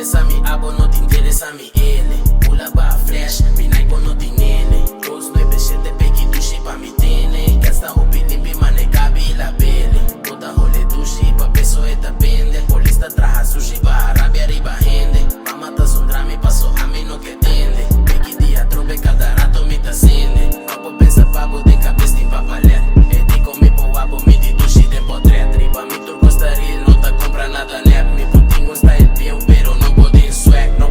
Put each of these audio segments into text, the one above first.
interesa mi abo, no te interesa mi L. Pula ba flash, mi naipo no tiene L. 297 peki dushi pa mi tene. Gasta hopi limpi mane cabi la pele. Bota hole dushi pa peso eta pende. Polista traja sushi pa rabia riba gente. Mama ta son drama y paso a mí no que atiende. Peki dia trope cada rato mi ta sende. Papo pensa papo de cabeza tim papalet. Edico mi po abo mi di dushi de potret. Riba mi turco está real, no ta compra nada net. Mi putinho está el pie, pero no pode swag. No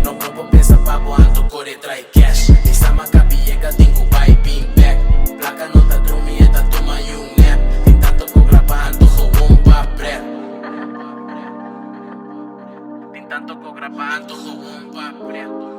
pensa papo, anto core trai cash. Mi sama capiega tinko pai pin back. Placa no ta drumi eta toma y un nap. Tin tanto ko grapa anto gewoon pa pret. Tin tanto ko grapa anto gewoon pa pret.